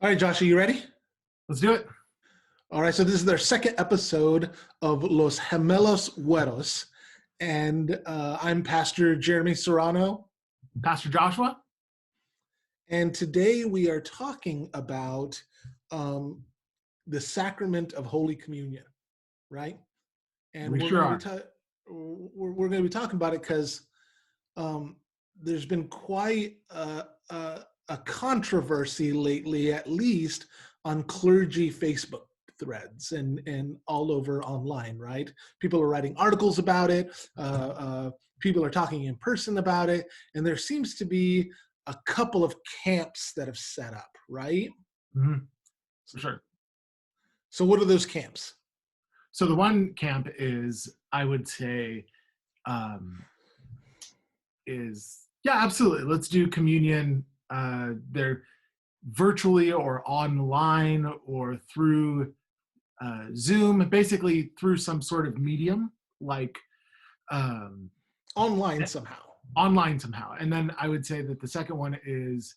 All right, Josh, are you ready? Let's do it. All right, so this is their second episode of Los Gemelos Güeros, and I'm Pastor Jeremy Serrano, Pastor Joshua? and today we are talking about um, the sacrament of Holy Communion, right? And We we're sure going to are. be we're going to be talking about it because there's been quite a controversy lately, at least on clergy Facebook threads and all over online, right? People are writing articles about it. People are talking in person about it. And there seems to be a couple of camps that have set up, right? Mm-hmm. For sure. So what are those camps? So the one camp is, I would say, yeah, absolutely. Let's do communion. They're virtually or online or through Zoom, basically through some sort of medium, like um, Online somehow. online somehow. And then I would say that the second one is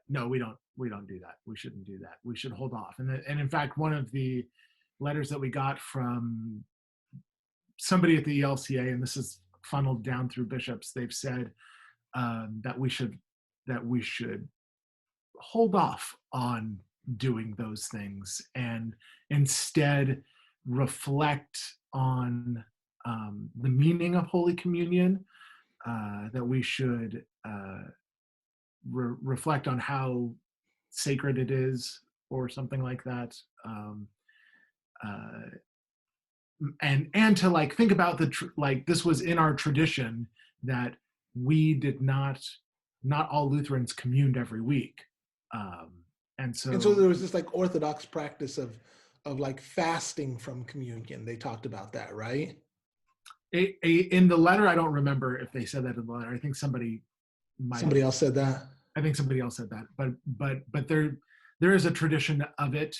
no, we don't do that. We shouldn't do that. We should hold off. And in fact, one of the letters that we got from somebody at the ELCA, and this is funneled down through bishops, they've said that we should hold off on doing those things and instead reflect on the meaning of Holy Communion, that we should reflect on how sacred it is or something like that. Uh, and to like think about like this was in our tradition that we did not all Lutherans communed every week. And And so so there was this like Orthodox practice of like fasting from communion. They talked about that, right? in the letter, I don't remember if they said that in the letter. I think somebody might have. Somebody else said that. I think somebody else said that, but there is a tradition of it,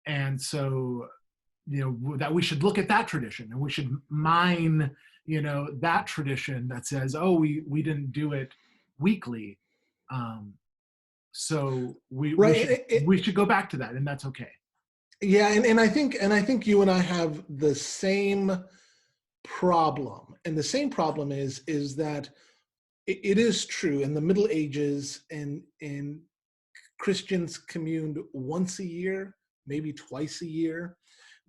and so that we should look at that tradition and we should mine that tradition that says, oh, we didn't do it weekly, so Right. we should go back to that, and that's okay. Yeah, and I think you and I have the same problem. And the same problem is that it is true in the Middle Ages and Christians communed once a year, maybe twice a year.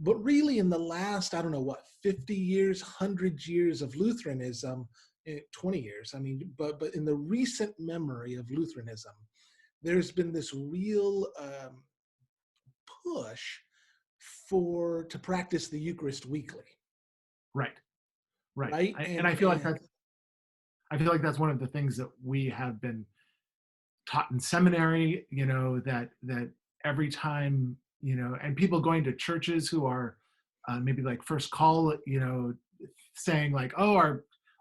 But really in the last, I don't know what, 50 years, 100 years of Lutheranism, 20 years, I mean, but in the recent memory of Lutheranism, there's been this real push to practice the Eucharist weekly. Right. Right. And I feel like that's one of the things that we have been taught in seminary, that every time, and people going to churches who are maybe like first call, saying like, oh,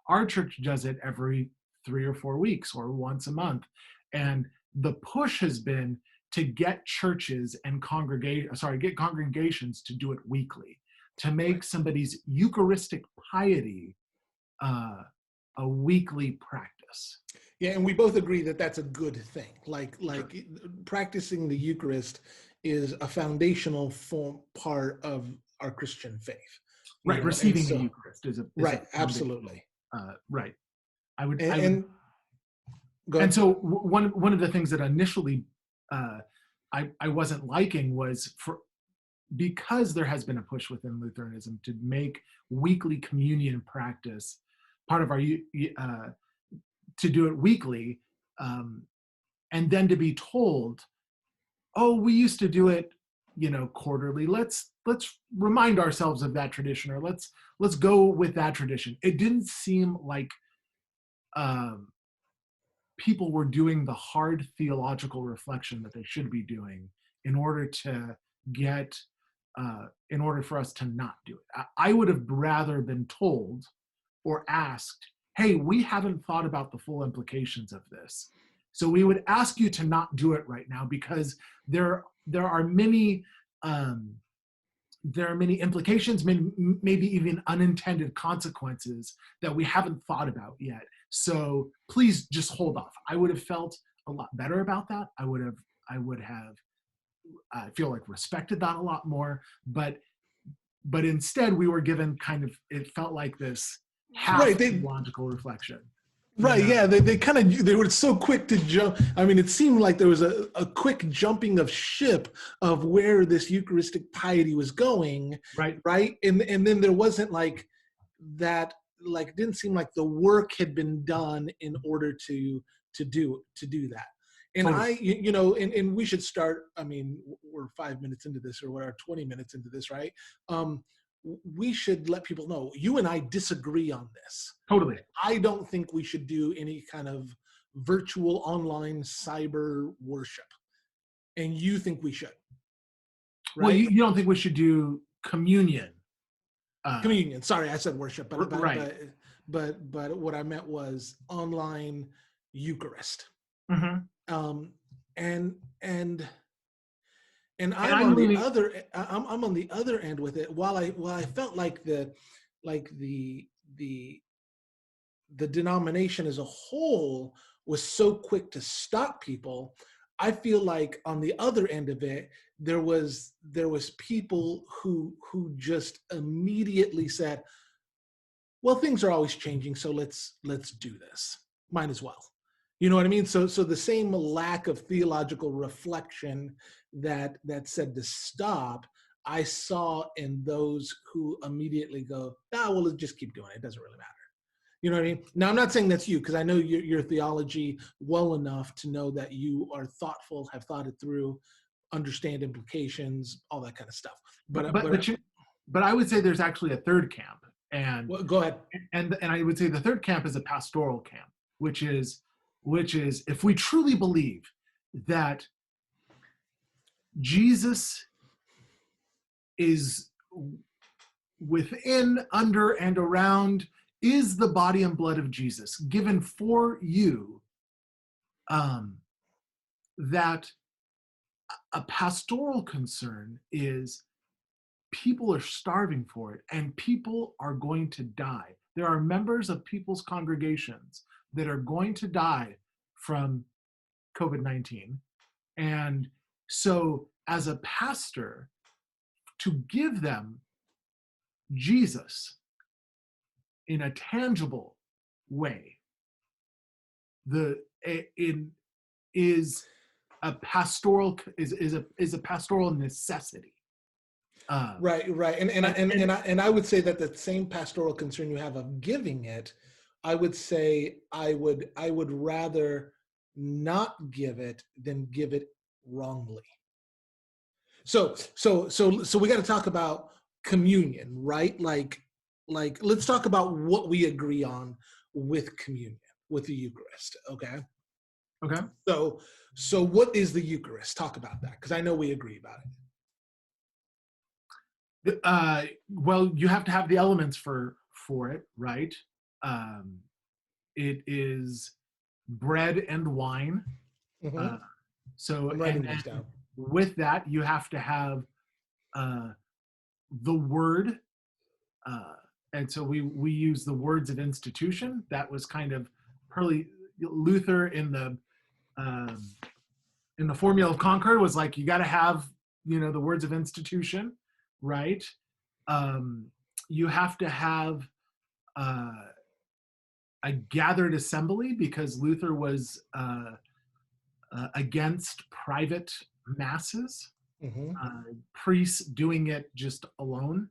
our church does it every 3 or 4 weeks or once a month. And the push has been to get churches and get congregations to do it weekly, to make somebody's Eucharistic piety a weekly practice. Yeah, and we both agree that that's a good thing. Like Sure. practicing the Eucharist is a foundational part of our Christian faith. Right, receiving the Eucharist is right, absolutely. Right. I would. And so one of the things that initially I wasn't liking was because there has been a push within Lutheranism to make weekly communion practice part of our to do it weekly, and then to be told, oh, we used to do it quarterly. Let's remind ourselves of that tradition, or let's go with that tradition. It didn't seem like people were doing the hard theological reflection that they should be doing in order for us to not do it. I would have rather been told or asked, hey, we haven't thought about the full implications of this, so we would ask you to not do it right now because there are many implications, maybe even unintended consequences that we haven't thought about yet. So please just hold off. I would have felt a lot better about that. I would have I feel like respected that a lot more. But instead we were given kind of, it felt like this half Right. They logical reflection, you Right, know. yeah, they were so quick to jump. I mean, it seemed like there was a quick jumping of ship of where this Eucharistic piety was going, Right. right? And then there wasn't like that, like it didn't seem like the work had been done in order to do that. And Totally. and we should start. I mean, we're 5 minutes into this, or we're 20 minutes into this, right? We should let people know you and I disagree on this. Totally. I don't think we should do any kind of virtual online cyber worship. And you think we should, Well, right? you don't think we should do communion? Communion. Sorry, I said worship, Right. but what I meant was online Eucharist. Mm-hmm. Um, and and and And I'm I'm on the leaning. other I'm on the other end with it. While I felt like the the the denomination as a whole was so quick to stop people, I feel like on the other end of it, there was people who just immediately said, well, things are always changing, so let's do this. Might as well. You know what I mean? So the same lack of theological reflection that said to stop, I saw in those who immediately go, well, let's just keep doing it. It doesn't really matter. You know what I mean? Now, I'm not saying that's you, because I know your theology well enough to know that you are thoughtful, have thought it through, understand implications, all that kind of stuff. but But but but you but I would say there's actually a third camp, and well, go ahead. and I would say the third camp is a pastoral camp, which is if we truly believe that Jesus is within, under, and around, is the body and blood of Jesus given for you, um, that a pastoral concern is people are starving for it and people are going to die. There are members of people's congregations that are going to die from COVID-19. And so, as a pastor, to give them Jesus in a tangible way, it is a pastoral necessity. Right. And I would say that the same pastoral concern you have of giving it, I would say I would rather not give it than give it wrongly. So we got to talk about communion, right? Like let's talk about what we agree on with communion, with the Eucharist, okay? Okay. So what is the Eucharist? Talk about that, because I know we agree about it. Well, you have to have the elements for it, right? It is bread and wine. Mm-hmm. So, I'm and writing then this down. with that, you have to have the word. And so we use the words of institution. That was kind of early Luther in the Formula of Concord was like, you got to have, the words of institution, right? You have to have a gathered assembly, because Luther was against private masses, Mm-hmm. priests doing it just alone.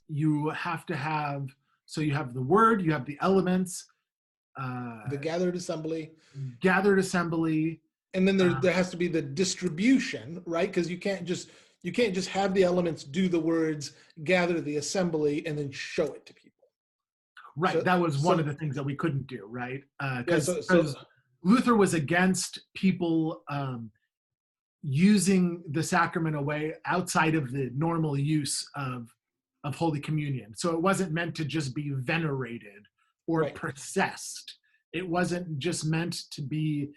You have to have, so you have the word, you have the elements, The gathered assembly, gathered assembly. and then there has to be the distribution, right? Because you can't just have the elements, do the words, gather the assembly, and then show it to people. Right, So, that was one of so the things that we couldn't do, right? yeah. Because So Luther was against people using the sacrament away outside of the normal use of Holy Communion. So it wasn't meant to just be venerated or right. processed. It wasn't just meant to be,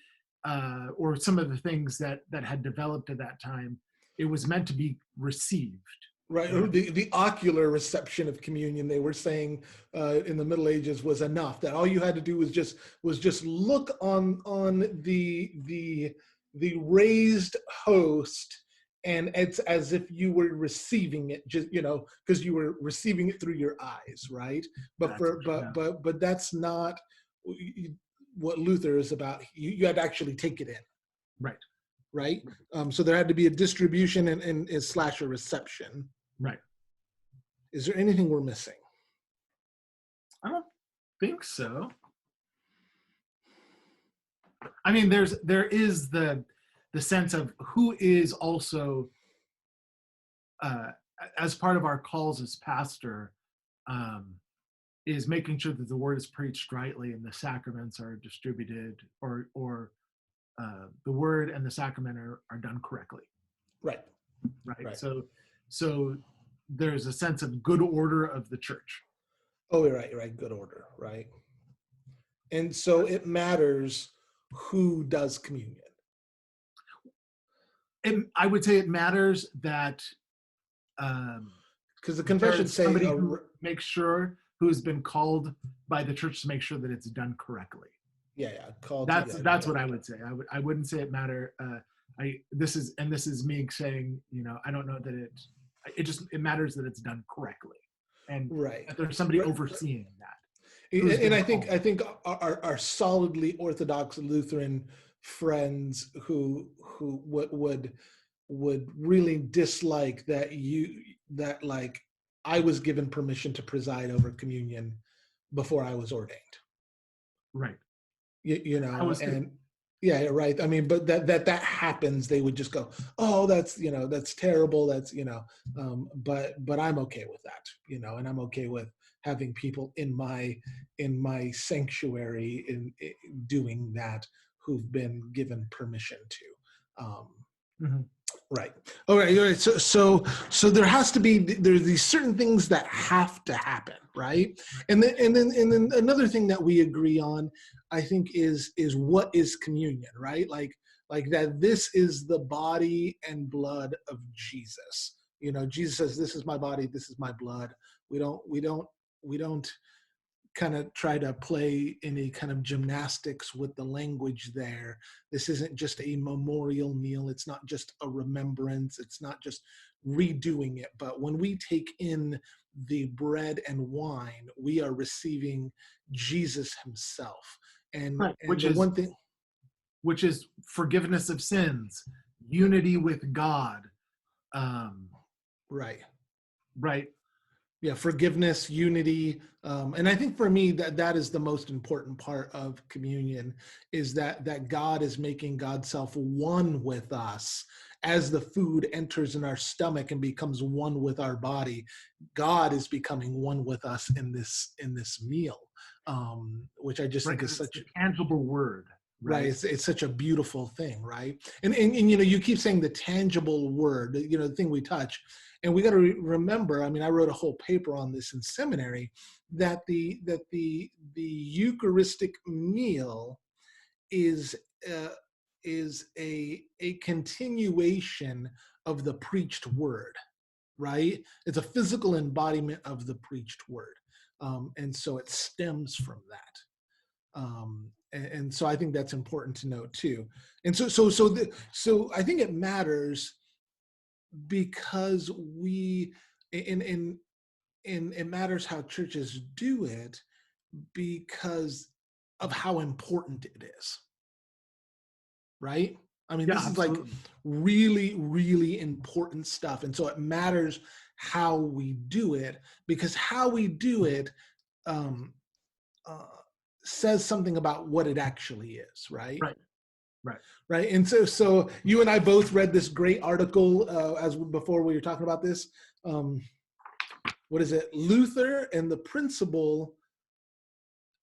or some of the things that had developed at that time. It was meant to be received. Right, or the ocular reception of communion, they were saying in the Middle Ages, was enough. That all you had to do was just look on the raised host, and it's as if you were receiving it, just because you were receiving it through your eyes, right? But That's for right. Yeah. but that's not what Luther is about. You had to actually take it in, Right. right? So there had to be a distribution and slash a reception. Right. Is there anything we're missing? I don't think so. I mean, there is the sense of who is also as part of our calls as pastor, is making sure that the word is preached rightly and the sacraments are distributed, or the word and the sacrament are done correctly. Right. Right. So there's a sense of good order of the church. Oh, right. Good order, right? And so it matters who does communion. And I would say it matters that because the confessions say somebody who makes sure, who's been called by the church to make sure that it's done correctly. Called. That's what I would say. I wouldn't say it matter. This is me saying, I don't know that it matters that it's done correctly, and that there's somebody overseeing that. And I think our solidly Orthodox Lutheran friends who would really dislike that like I was given permission to preside over communion before I was ordained. Right. And yeah, right. I mean, but that happens, they would just go, oh, that's terrible. That's, but I'm okay with that, and I'm okay with having people in my sanctuary in doing that who've been given permission to. Right. All right. So there has to be, there's these certain things that have to happen, right? And then another thing that we agree on, I think, is what is communion, right? Like that this is the body and blood of Jesus. Jesus says, "This is my body, this is my blood." We don't kind of try to play any kind of gymnastics with the language there. This isn't just a memorial meal. It's not just a remembrance. It's not just redoing it. But when we take in the bread and wine, we are receiving Jesus himself. And which is forgiveness of sins, unity with God. Right. Yeah, forgiveness, unity. And I think for me that is the most important part of communion, is that God is making God's self one with us. As the food enters in our stomach and becomes one with our body, God is becoming one with us in this meal, which I just think is such a tangible word. Right. It's such a beautiful thing, right? And you keep saying the tangible word, the thing we touch. And we got to remember, I mean, I wrote a whole paper on this in seminary, that the Eucharistic meal is a continuation of the preached word, right? It's a physical embodiment of the preached word. And so it stems from that. And so I think that's important to note too. And so I think it matters because it matters how churches do it because of how important it is, right? I mean, this is like really, really important stuff. And so it matters how we do it, because how we do it says something about what it actually is, right? Right. And so you and I both read this great article before we were talking about this. What is it? Luther and the Principle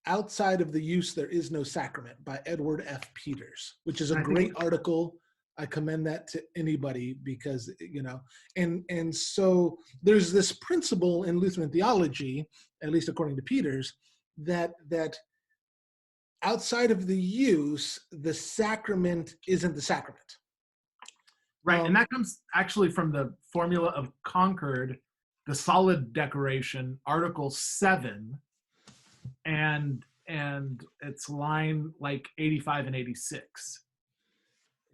Outside of the Use There Is No Sacrament by Edward F. Peters, which is a great article. I commend that to anybody because, and so there's this principle in Lutheran theology, at least according to Peters, that outside of the use, the sacrament isn't the sacrament. Right, and that comes actually from the Formula of Concord, the Solid Declaration, Article 7, and it's line like 85 and 86.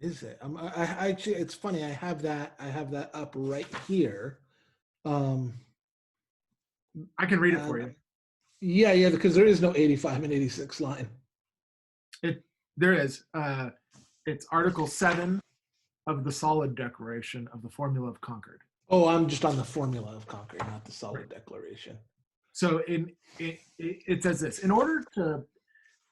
Is it? I actually, it's funny. I have that up right here. I can read it for you. Yeah, because there is no 85 and 86 line. There is. It's Article 7 of the Solid Declaration of the Formula of Concord. Oh, I'm just on the Formula of Concord, not the Solid Declaration. So it says this: in order to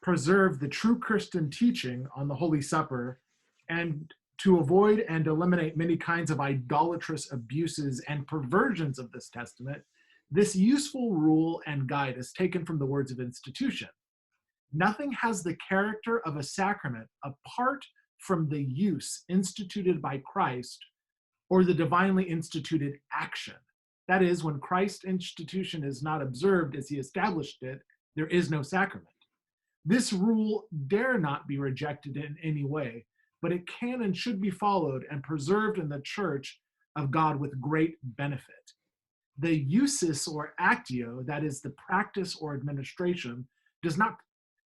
preserve the true Christian teaching on the Holy Supper, and to avoid and eliminate many kinds of idolatrous abuses and perversions of this testament, this useful rule and guide is taken from the words of institution. Nothing has the character of a sacrament apart from the use instituted by Christ or the divinely instituted action. That is, when Christ's institution is not observed as he established it, there is no sacrament. This rule dare not be rejected in any way, but it can and should be followed and preserved in the Church of God with great benefit. The usus or actio, that is the practice or administration, does not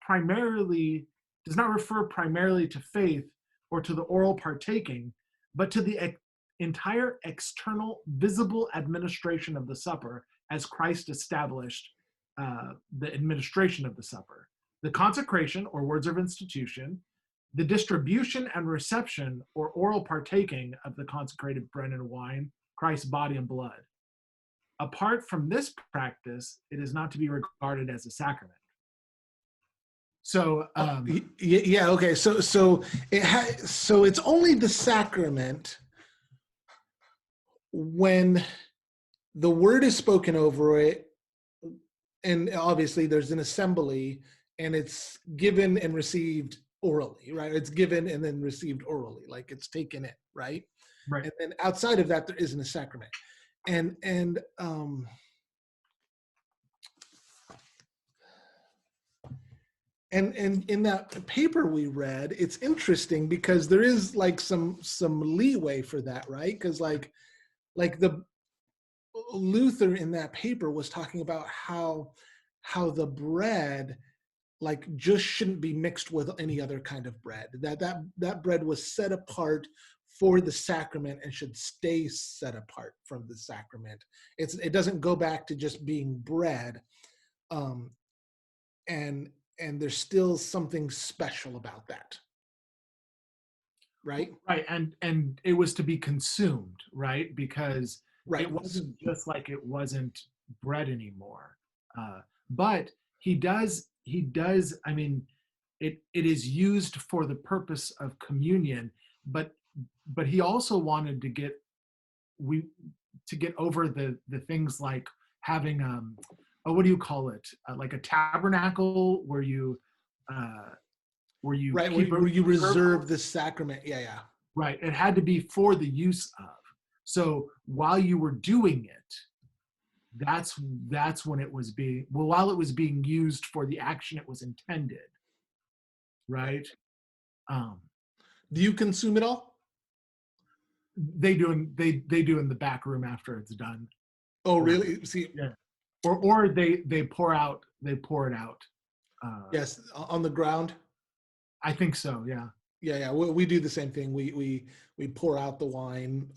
refer primarily to faith or to the oral partaking, but to the entire external visible administration of the supper as Christ established the administration of the supper. The consecration or words of institution, the distribution and reception or oral partaking of the consecrated bread and wine, Christ's body and blood. Apart from this practice, it is not to be regarded as a sacrament. So yeah, okay. So it's only the sacrament when the word is spoken over it, and obviously there's an assembly, and it's given and received orally, right? It's given and then received orally, like it's taken in, right? Right. And then outside of that, there isn't a sacrament. And in that paper we read, it's interesting because there is like some leeway for that, right? Because like the Luther in that paper was talking about how the bread like just shouldn't be mixed with any other kind of bread. That bread was set apart for the sacrament and should stay set apart from the sacrament. It doesn't go back to just being bread, and there's still something special about that, right? Right, and it was to be consumed, right? Because right. It wasn't just like it wasn't bread anymore. But he does. I mean, it is used for the purpose of communion, but he also wanted to get over the things like having what do you call it? Like a tabernacle where you right, where you reserve the sacrament. Yeah. Right. It had to be for the use of. So while you were doing it, that's when it was while it was being used for the action it was intended. Right. Do you consume it all? They do in the back room after it's done. Oh, really? See, yeah. Or they pour it out. Yes, on the ground. I think so. Yeah. Yeah. We do the same thing. We pour out the wine.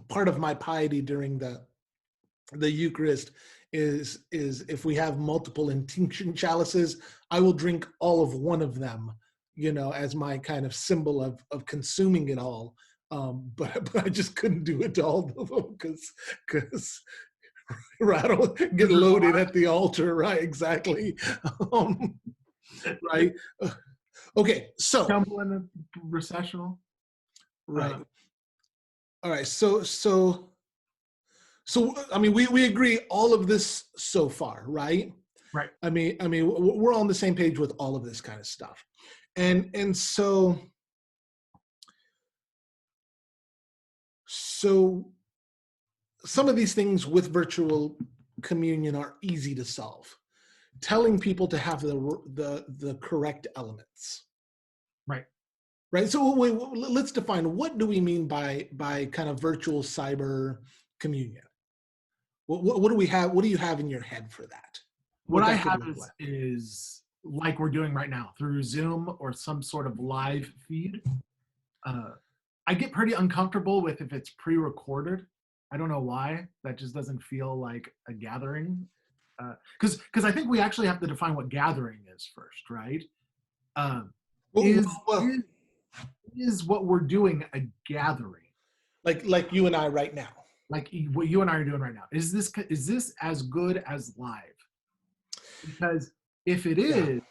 Part of my piety during the Eucharist is if we have multiple intinction chalices, I will drink all of one of them, as my kind of symbol of consuming it all. But I just couldn't do it to all of them because rattle get loaded at the altar, right? Exactly. Right. Okay, so temple in the recessional. Right. All right. So I mean, we agree all of this so far, right? Right. I mean, we're on the same page with all of this kind of stuff, and so some of these things with virtual communion are easy to solve. Telling people to have the correct elements. Right. Right. So let's define, what do we mean by kind of virtual cyber communion? What do we have? What do you have in your head for that? What What I that could have look like? is like we're doing right now through Zoom or some sort of live feed. Uh, I get pretty uncomfortable with if it's pre-recorded. I don't know why. That just doesn't feel like a gathering. Because I think we actually have to define what gathering is first, right? Um, Well, is, well, is is what we're doing a gathering? like you and I right now. Like what you and I are doing right now. Is this as good as live? Because if it Yeah. is,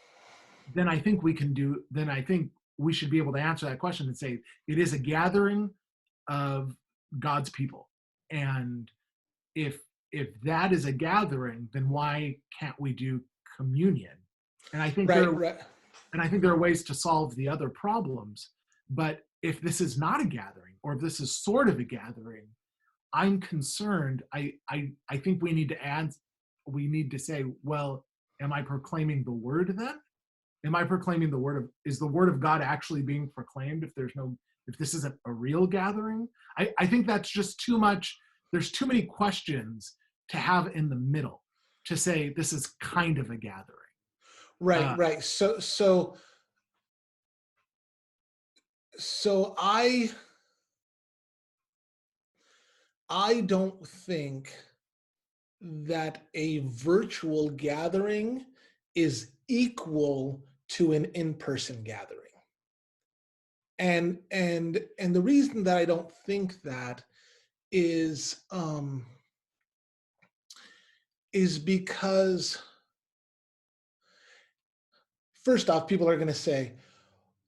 then I think we can do. Then I think we should be able to answer that question and say it is a gathering of God's people. And if that is a gathering, then why can't we do communion? And I think Right. Right. there are ways to solve the other problems. But if this is not a gathering, or if this is sort of a gathering, I'm concerned. I think we need to add. We need to say, well, am I proclaiming the word then? Am I proclaiming the word of? Is the word of God actually being proclaimed? If this isn't a real gathering, I think that's just too much. There's too many questions to have in the middle to say this is kind of a gathering. Right. Uh, Right. So I don't think that a virtual gathering is equal to an in-person gathering. And the reason that I don't think that is because, first off, people are going to say,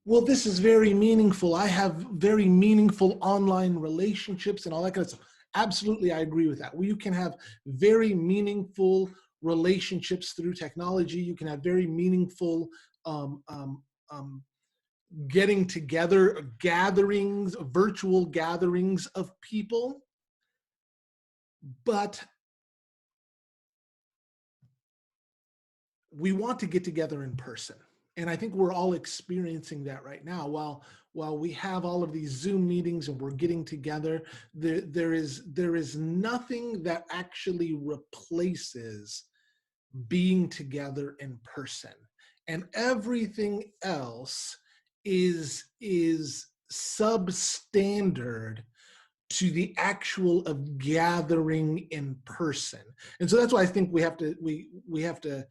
well, this is very meaningful. I have very meaningful online relationships and all that kind of stuff. Absolutely, I agree with that. Well, you can have very meaningful relationships through technology. You can have very meaningful um, um, um, getting together, gatherings, virtual gatherings of people. But we want to get together in person. And I think we're all experiencing that right now. While we have all of these Zoom meetings and we're getting together, there is nothing that actually replaces being together in person. And everything else is substandard to the actual of gathering in person. And so that's why I think we have to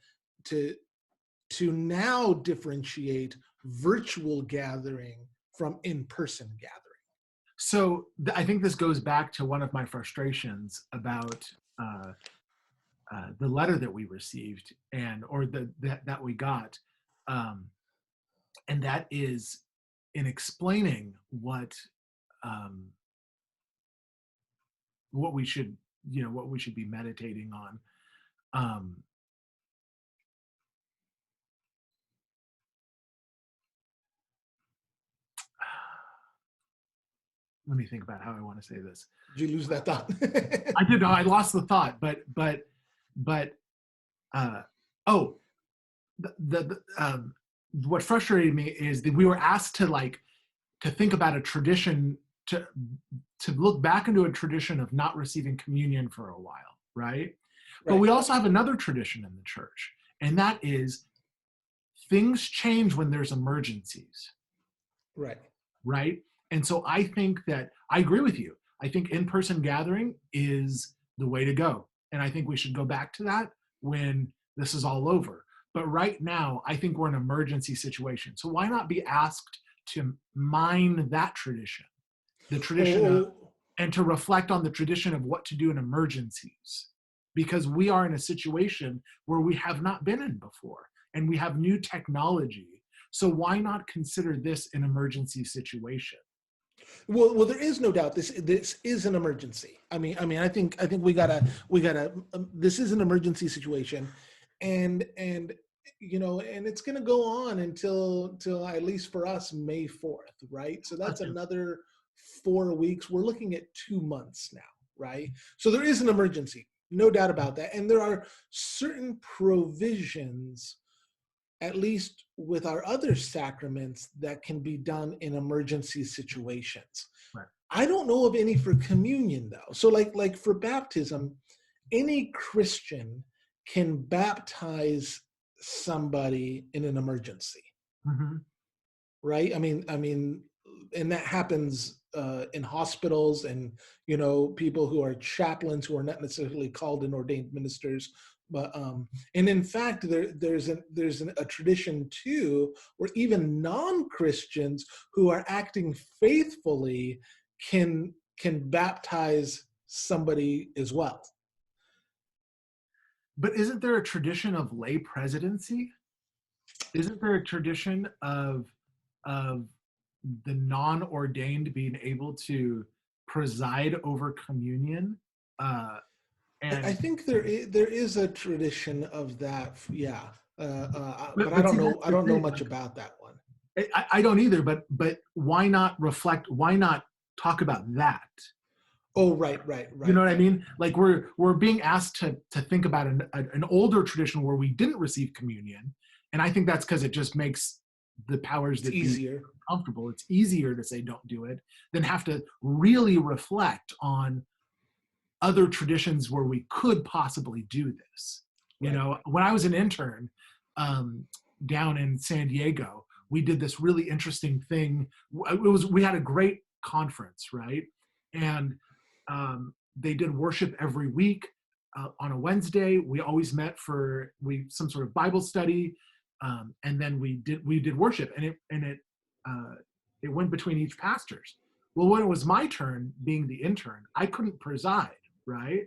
now differentiate virtual gathering from in-person gathering. so I think this goes back to one of my frustrations about the letter that we received or that we got, um, and that is in explaining um, what we should what we should be meditating on. Um, Let me think about how I want to say this. Did you lose that thought? I did. I lost the thought, but uh, oh, what frustrated me is that we were asked to think about a tradition to look back into a tradition of not receiving communion for a while, right? But Right. we also have another tradition in the church, and that is things change when there's emergencies, Right. right? And so I think that I agree with you. I think in-person gathering is the way to go. And I think we should go back to that when this is all over. But right now, I think we're in an emergency situation. So why not be asked to mine that tradition, the tradition of, Oh, and to reflect on the tradition of what to do in emergencies? Because we are in a situation where we have not been in before, and we have new technology. So why not consider this an emergency situation? well, there is no doubt this is an emergency. I think we gotta. This is an emergency situation, and and it's going to go on until at least for us May 4th, right? So that's another 4 weeks. We're looking at 2 months now, right? So there is an emergency, no doubt about that, and there are certain provisions at least with our other sacraments, that can be done in emergency situations. Right. I don't know of any for communion though. So like for baptism, any Christian can baptize somebody in an emergency, Mm-hmm. right? I mean, and that happens in hospitals, and people who are chaplains who are not necessarily called and ordained ministers, but and in fact, there's a tradition too where even non-Christians who are acting faithfully can baptize somebody as well. But isn't there a tradition of lay presidency? Isn't there a tradition of the non-ordained being able to preside over communion? I And think there is a tradition of that, yeah. But I but don't see, know. that's I the don't know thing. much about that one. I don't either. But why not reflect? Why not talk about that? Oh, right, right, You know right. what I mean? Like we're being asked to think about an older tradition where we didn't receive communion, and I think that's because it just makes the powers It's that be easier. comfortable. It's easier to say don't do it than have to really reflect on other traditions where we could possibly do this. You Right. know, when I was an intern um, down in San Diego, we did this really interesting thing. We had a great conference, right? And they did worship every week on a Wednesday. We always met for some sort of Bible study, and then we did worship, and it went between each pastors. Well, when it was my turn, being the intern, I couldn't preside, right?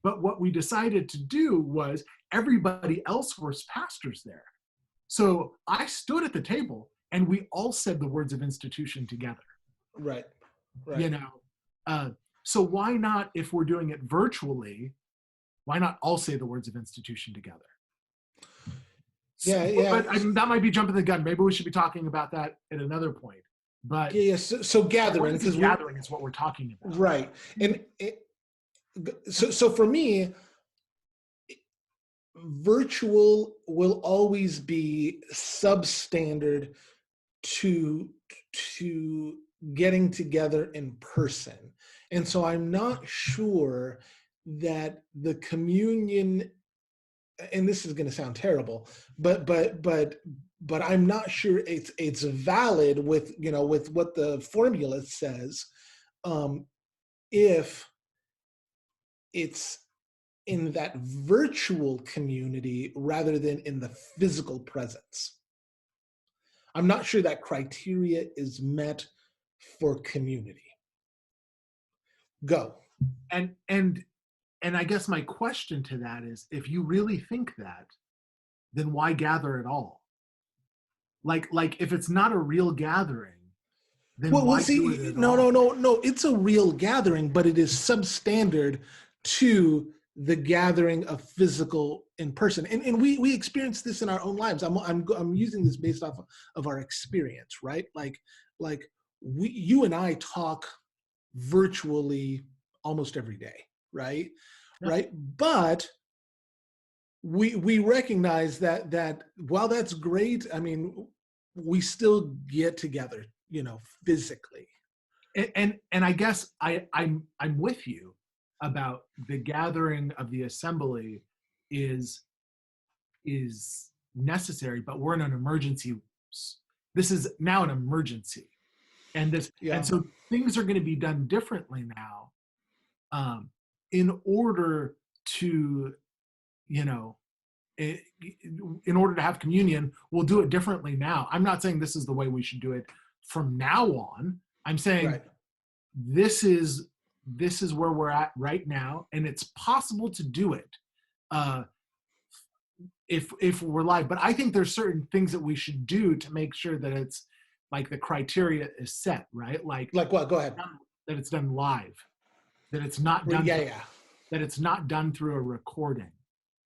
But what we decided to do was everybody else was pastors there. So I stood at the table and we all said the words of institution together, Right. you Right. know. Uh, so why not, if we're doing it virtually, why not all say the words of institution together? So, Yeah. Yeah. that might be jumping the gun. Maybe we should be talking about that at another point. But Yeah. Yeah. So gathering, emergency because we gathering is what we're talking about. right, and so for me, virtual will always be substandard to to getting together in person. And so I'm not sure that the communion, and this is going to sound terrible, but I'm not sure it's valid with with what the formula says, um, if it's in that virtual community rather than in the physical presence. I'm not sure that criteria is met for community. Go. And I guess my question to that is, if you really think that, then why gather at all? Like if it's not a real gathering, then Well, why do it see, at no, no, all? no, no. It's a real gathering, but it is substandard to the gathering of physical in person, and we experience this in our own lives. I'm using this based off of our experience, right? Like you and I talk virtually almost every day, right? Yeah. Right, but we recognize that while that's great, I mean, we still get together, physically. And I guess I'm with you about the gathering of the assembly is is necessary, but we're in an emergency. This is now an emergency, and Yeah. so things are going to be done differently now, in order to, you know, in order to have communion, we'll do it differently now. I'm not saying this is the way we should do it from now on. I'm saying Right. this is where we're at right now, and it's possible to do it uh, if we're live. But I think there's certain things that we should do to make sure that it's like the criteria is set, right? Like Like what? Go ahead. that it's done live, that it's not done Yeah, yeah, that it's not done through a recording.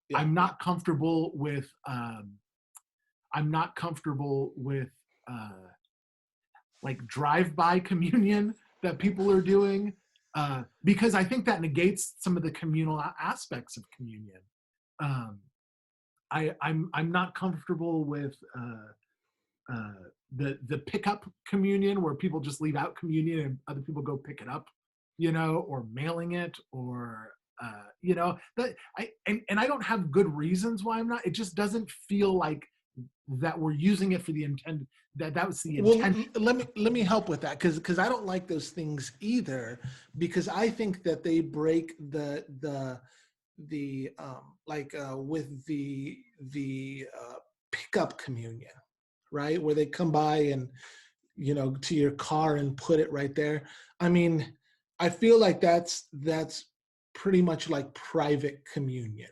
yeah. I'm not comfortable with I'm not comfortable with like drive-by communion that people are doing, because I think that negates some of the communal aspects of communion. Um, I'm not comfortable with the pickup communion where people just leave out communion and other people go pick it up, or mailing it, or that and I don't have good reasons why I'm not. It just doesn't feel like that we're using it for the intent that was the Well, intention. let me help with that, because I don't like those things either, because I think that they break the like with the pickup communion, right, where they come by and to your car and put it right there. I mean, I feel like that's pretty much like private communion.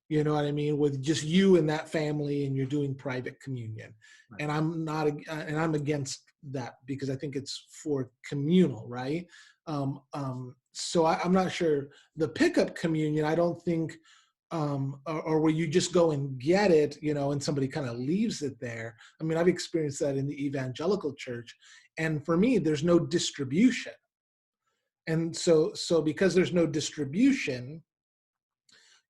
You know what I mean? With just you and that family, and you're doing private communion. Right. And I'm against that, because I think it's for communal, right? So I'm not sure the pickup communion. I don't think, or where you just go and get it, and somebody kind of leaves it there. I mean, I've experienced that in the evangelical church, and for me, there's no distribution. And so because there's no distribution,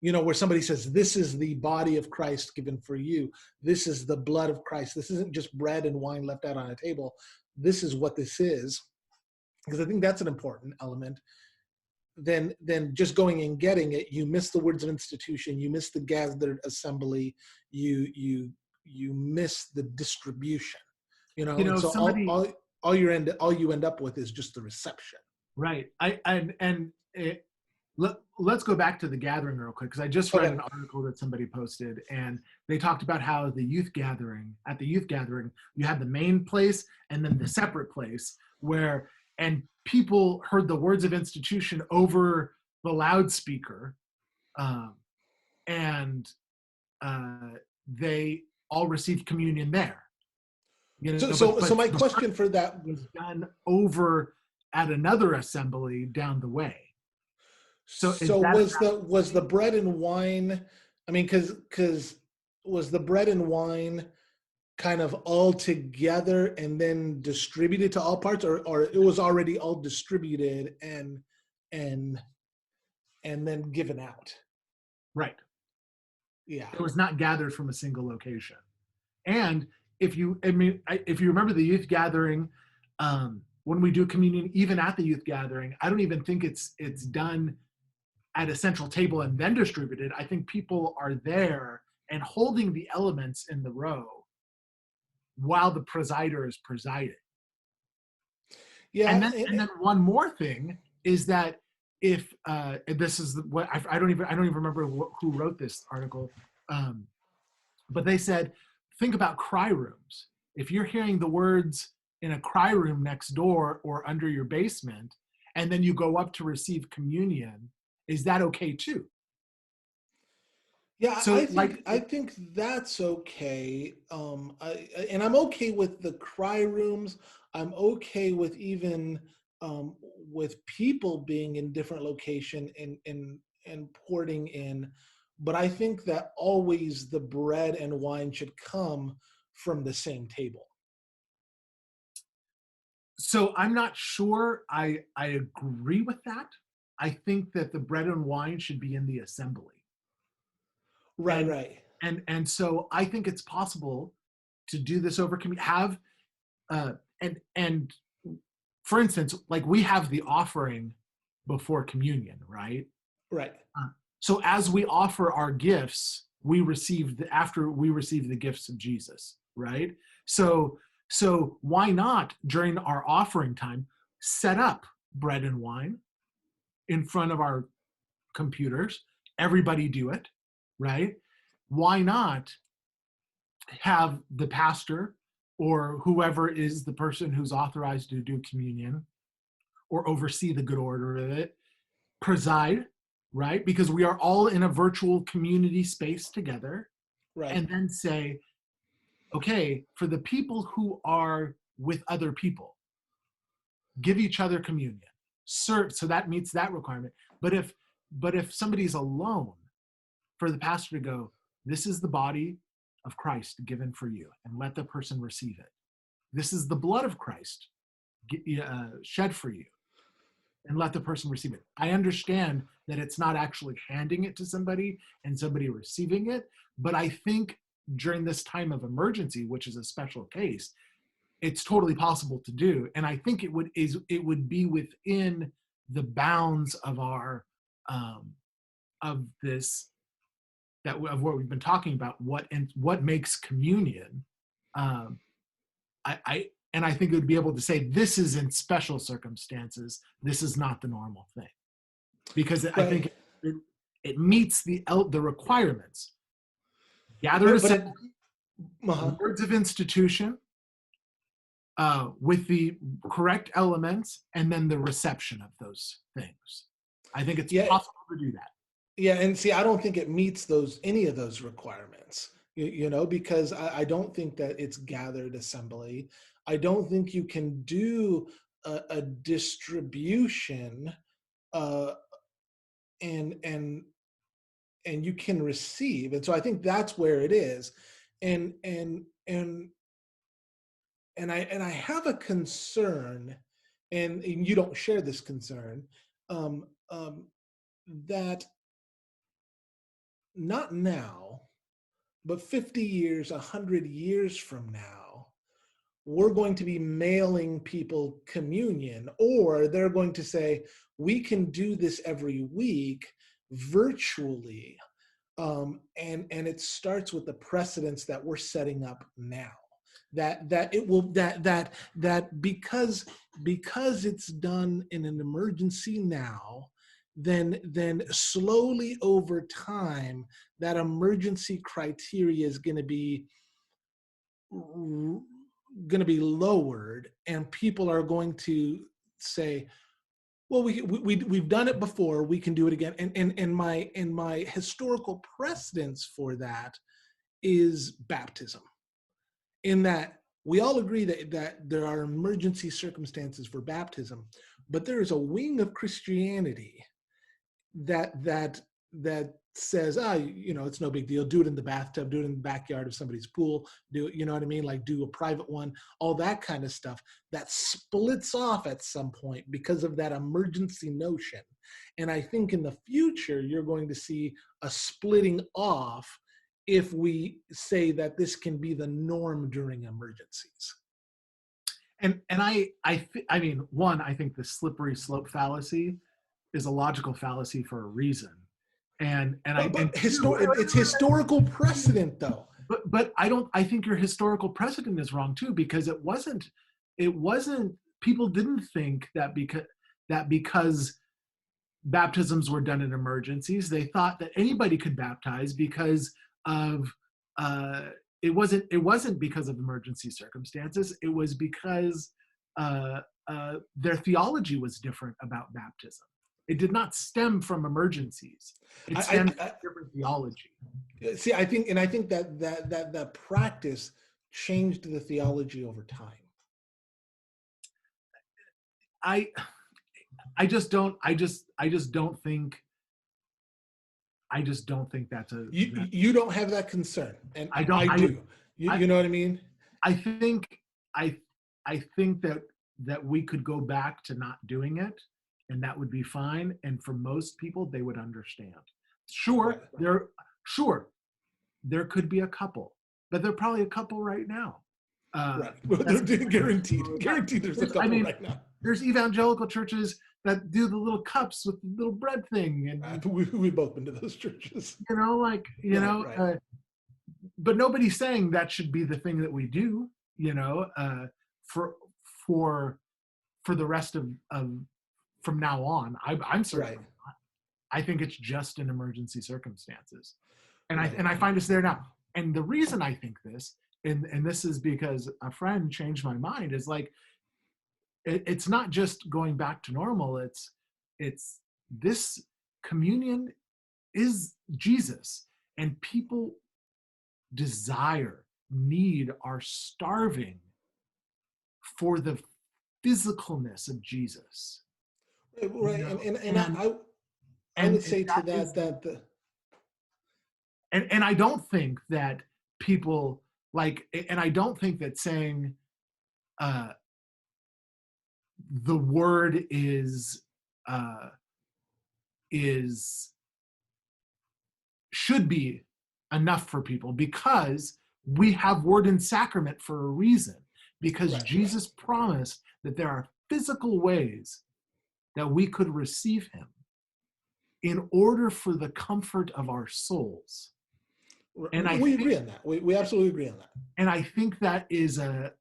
where somebody says, this is the body of Christ given for you. This is the blood of Christ. This isn't just bread and wine left out on a table. This is what this is. Because I think that's an important element. Then just going and getting it, you miss the words of institution, you miss the gathered assembly, you miss the distribution. And so Somebody. all you end up with is just the reception. Right. Let's go back to the gathering real quick, because I just read Okay. an article that somebody posted, and they talked about how at the youth gathering, you had the main place and then the separate place and people heard the words of institution over the loudspeaker, and they all received communion there. So my the question for that was done over at another assembly down the way. So is So that was the bread and wine? I mean, because was the bread and wine kind of all together and then distributed to all parts, or it was already all distributed and then given out? right? Yeah. It was not gathered from a single location. And if you remember the youth gathering, when we do communion, even at the youth gathering, I don't even think it's done at a central table and then distributed. I think people are there and holding the elements in the row while the presider is presiding. Yeah. And then one more thing is that if this is what I don't even remember who wrote this article, but they said, think about cry rooms. If you're hearing the words in a cry room next door or under your basement, and then you go up to receive communion, is that okay too? Yeah, So I think that's okay. And I'm okay with the cry rooms. I'm okay with even with people being in different location and porting in. But I think that always the bread and wine should come from the same table. so I'm not sure I agree with that. I think that the bread and wine should be in the assembly. Right, and right, and so I think it's possible to do this over have and for instance, like we have the offering before communion, right? right. So as we offer our gifts, after we receive the gifts of Jesus, right? So why not during our offering time set up bread and wine in front of our computers? Everybody do it, right? Why not have the pastor or whoever is the person who's authorized to do communion or oversee the good order of it preside, right? Because we are all in a virtual community space together, Right. and then say, okay, for the people who are with other people, give each other communion. Serve, so that meets that requirement. But if somebody's alone, for the pastor to go, this is the body of Christ given for you, and let the person receive it. This is the blood of Christ shed for you. and let the person receive it. I understand that it's not actually handing it to somebody and somebody receiving it, but I think during this time of emergency, which is a special case, it's totally possible to do. And I think it would be within the bounds of our of this of what we've been talking about, what makes communion. Um, and I think it would be able to say this is in special circumstances. This is not the normal thing, because I think Right. it meets the requirements. Gathered But it, assembly, uh-huh. words of institution, with the correct elements, and then the reception of those things. I think it's Yeah, possible to do that. yeah, and see, I don't think it meets any of those requirements. Because I don't think that it's gathered assembly. I don't think you can do a distribution, uh, and you can receive, and so I think that's where it is, and I have a concern, and you don't share this concern, um, um, that not now, but 50 years, 100 years from now, we're going to be mailing people communion, or they're going to say, we can do this every week virtually. And it starts with the precedents that we're setting up now. That it will that because it's done in an emergency now, then slowly over time that emergency criteria is going to be lowered, and people are going to say, well, we've done it before, we can do it again. And my historical precedence for that is baptism, in that we all agree that there are emergency circumstances for baptism, but there is a wing of Christianity that says, it's no big deal, do it in the bathtub, do it in the backyard of somebody's pool, do it, you know what I mean, like do a private one, all that kind of stuff, that splits off at some point because of that emergency notion. And I think in the future you're going to see a splitting off if we say that this can be the norm during emergencies. And I mean, one, I think the slippery slope fallacy is a logical fallacy for a reason. And two, It's historical precedent, though. but I think your historical precedent is wrong too, because it wasn't people didn't think that because baptisms were done in emergencies, they thought that anybody could baptize because of it wasn't because of emergency circumstances. It was because their theology was different about baptism. It did not stem from emergencies. It stemmed from different theology. See, I think that practice changed the theology over time. I just don't think that's you don't have that concern, and I don't. I do. You know what I mean? I think that we could go back to not doing it, and that would be fine. And for most people, they would understand. Sure, right. There could be a couple, but there are probably a couple right now. Right. They're guaranteed. There's a couple right now. There's evangelical churches that do the little cups with the little bread thing, and we've both been to those churches. Right. But nobody's saying that should be the thing that we do. For the rest of from now on. I'm certain. Right. I think it's just in emergency circumstances, and right. I find us there now. And the reason I think this, and this is because a friend changed my mind, is like, it's not just going back to normal. It's this communion is Jesus, and people are starving for the physicalness of Jesus. Right. I would say to that and I don't think that people and I don't think that saying the word is should be enough for people, because we have word and sacrament for a reason, because Right. Jesus promised that there are physical ways that we could receive him in order for the comfort of our souls. And We agree on that. We absolutely agree on that. And I think that is an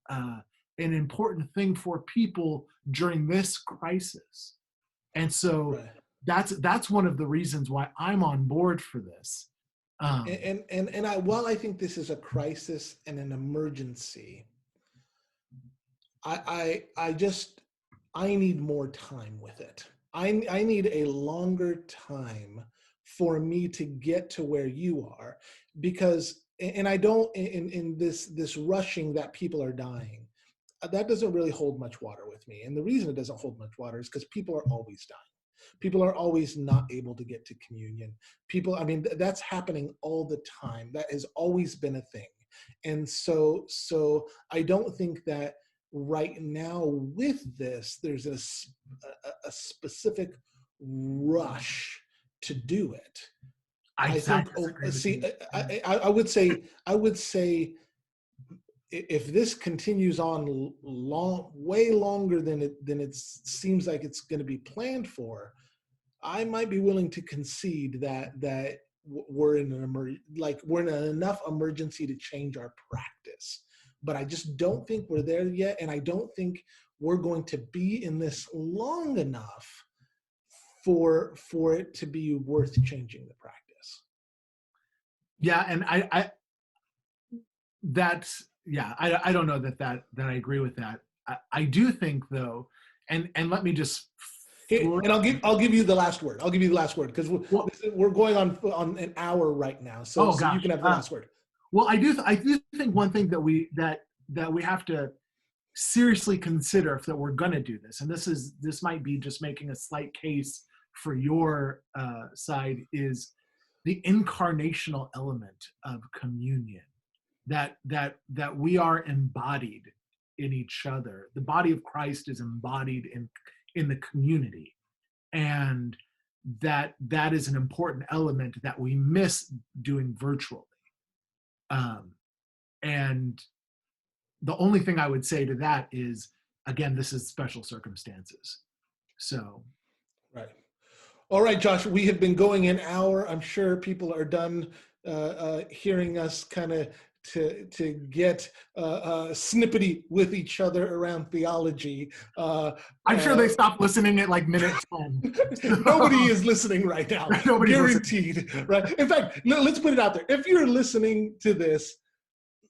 important thing for people during this crisis. And so Right. that's one of the reasons why I'm on board for this. While I think this is a crisis and an emergency, I need more time with it. I need a longer time for me to get to where you are, because, and I don't, in this rushing that people are dying, that doesn't really hold much water with me. And the reason it doesn't hold much water is because people are always dying. People are always not able to get to communion. People, I mean, that's happening all the time. That has always been a thing. And so I don't think that right now with this, there's a specific rush to do it. I think, I would say, if this continues on way longer than it seems like it's going to be planned for, I might be willing to concede that we're in enough emergency to change our practice. But I just don't think we're there yet, and I don't think we're going to be in this long enough for it to be worth changing the practice. Yeah, and I don't know that I agree with that. I do think, though, and let me just. And I'll give you the last word. I'll give you the last word, because we're going on an hour right now, so you can have the last word. Well, I do think one thing that we have to seriously consider if that we're going to do this, and this might be just making a slight case for your side, is the incarnational element of communion, that we are embodied in each other. The body of Christ is embodied in the community, and that is an important element that we miss doing virtually. And the only thing I would say to that is, again, this is special circumstances. So. Right. All right, Josh, we have been going an hour. I'm sure people are done hearing us kind of to get snippety with each other around theology. I'm sure they stopped listening at like minute 10. Nobody is listening right now. Nobody's guaranteed, listening. Right? In fact, let's put it out there. If you're listening to this,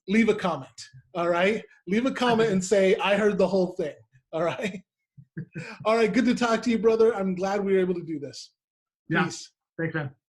leave a comment, all right? Leave a comment and say, I heard the whole thing, all right? All right, good to talk to you, brother. I'm glad we were able to do this. Yeah. Peace. Thanks, man.